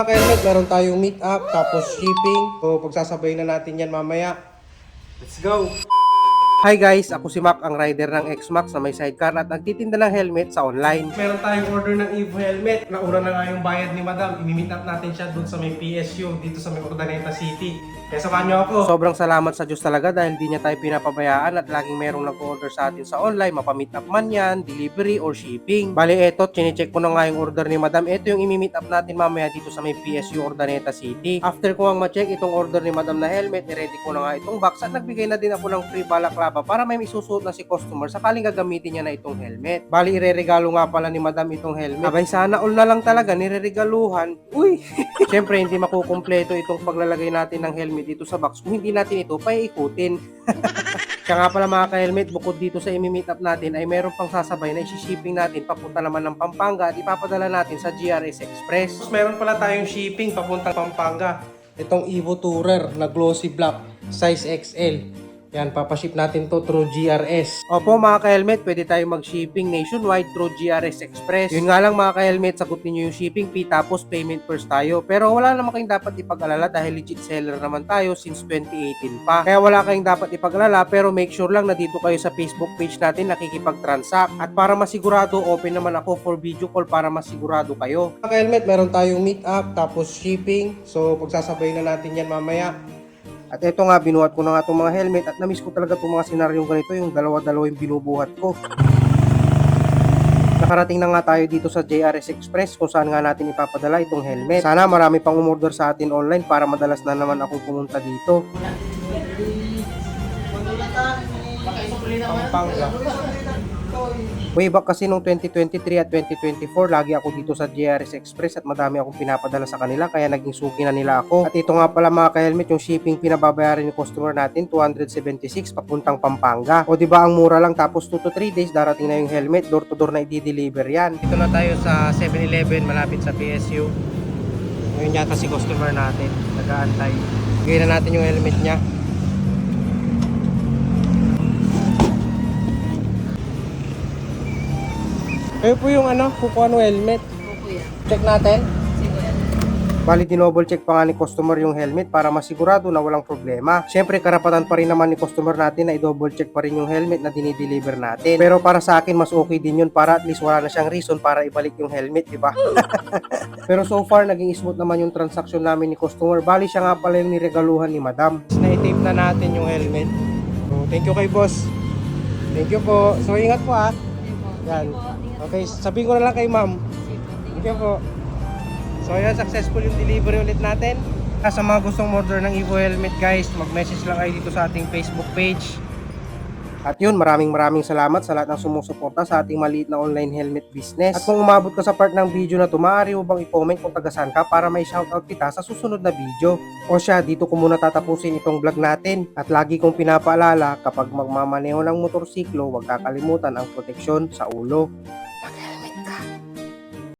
Mga helmet, meron tayong meet up, tapos shipping. So, pagsasabay na natin yan mamaya. Let's go! Hi guys, ako si Mac, ang rider ng X-Max na may sidecar at nagtitinda ng helmet sa online. Meron tayong order ng Evo helmet. Nauna na nga yung bayad ni Madam. I-meet up natin siya dun sa may PSU, dito sa may Urdaneta City. Kaya samahan niyo ako. Sobrang salamat sa Diyos talaga dahil di niya tayo pinapabayaan at laging merong nag-order sa atin sa online. Mapa-meet up man yan, delivery or shipping. Bali eto, chinecheck ko na nga yung order ni Madam. Ito yung i-meet up natin mamaya dito sa may PSU Urdaneta City. After ko ang ma-check itong order ni Madam na helmet, i-ready ko na nga itong box at nagbigay na din ako ng free balaclava para may isusuot na si customer sakaling gagamitin niya na itong helmet. Bali, ireregalo nga pala ni Madam itong helmet. Abay, sana all na lang talaga nireregaluhan. Uy! Siyempre, hindi makukumpleto itong paglalagay natin ng helmet dito sa box kung hindi natin ito paiikutin. Kaya nga pala mga ka-helmet, bukod dito sa imi-meet up natin ay meron pang sasabay na isi-shipping natin papunta naman ng Pampanga at ipapadala natin sa GRS Express. Tapos meron pala tayong shipping papuntang Pampanga. Itong Evo Tourer na glossy black, size XL. Yan, papaship natin to through GRS. Opo mga ka-helmet, pwede tayo mag-shipping nationwide through GRS Express. Yun nga lang mga ka-helmet, sagutin nyo yung shipping fee tapos payment first tayo. Pero wala naman kayong dapat ipag-alala dahil legit seller naman tayo since 2018 pa. Kaya wala kayong dapat ipag-alala pero make sure lang na dito kayo sa Facebook page natin nakikipag-transact. At para masigurado, open naman ako for video call para masigurado kayo. Mga ka-helmet, meron tayong meet up tapos shipping. So pagsasabay na natin yan mamaya. At ito nga, binuhat ko na nga itong mga helmet at namiss ko talaga itong mga senaryong ganito, yung dalawa-dalawa yung binubuhat ko. Nakarating na nga tayo dito sa JRS Express kung saan nga natin ipapadala itong helmet. Sana marami pang umorder sa atin online para madalas na naman akong pumunta dito. Pampanga. Way back kasi nung 2023 at 2024, lagi ako dito sa JRS Express at madami akong pinapadala sa kanila kaya naging suki na nila ako. At ito nga pala mga ka-helmet, yung shipping pinababayaran ng customer natin, 276 papuntang Pampanga. O diba ang mura lang, tapos 2 to 3 days darating na yung helmet, door to door na i-deliver yan. Dito na tayo sa 7-Eleven malapit sa PSU. Ngayon yata si customer natin, nag-aantay. Bigyan na natin yung helmet niya. Kayo po yung kukuha ng helmet. Check natin. Bali, dinouble check pa nga ni customer yung helmet para masigurado na walang problema. Siyempre, karapatan pa rin naman ni customer natin na i-double check pa rin yung helmet na dinideliver natin. Pero para sa akin, mas okay din yun para at least wala na siyang reason para ibalik yung helmet, di ba? Pero so far, naging smooth naman yung transaction namin ni customer. Bali, siya nga pala yung niregaluhan ni Madam. Na-tape na natin yung helmet. So, thank you kay boss. Thank you po. So, ingat po ha. Yan. Okay, sabihin ko na lang kay ma'am. Thank you po. So yan, successful yung delivery ulit natin. Sa mga gustong order ng Evo helmet guys, mag-message lang kayo dito sa ating Facebook page. At yun, maraming salamat sa lahat ng sumusuporta sa ating maliit na online helmet business. At kung umabot ka sa part ng video na to, maaari mo bang i-comment kung taga-saan ka para may shoutout kita sa susunod na video. O siya, dito ko muna tatapusin itong vlog natin. At lagi kong pinapaalala, kapag magmamaneho ng motorsiklo, huwag kakalimutan ang proteksyon sa ulo.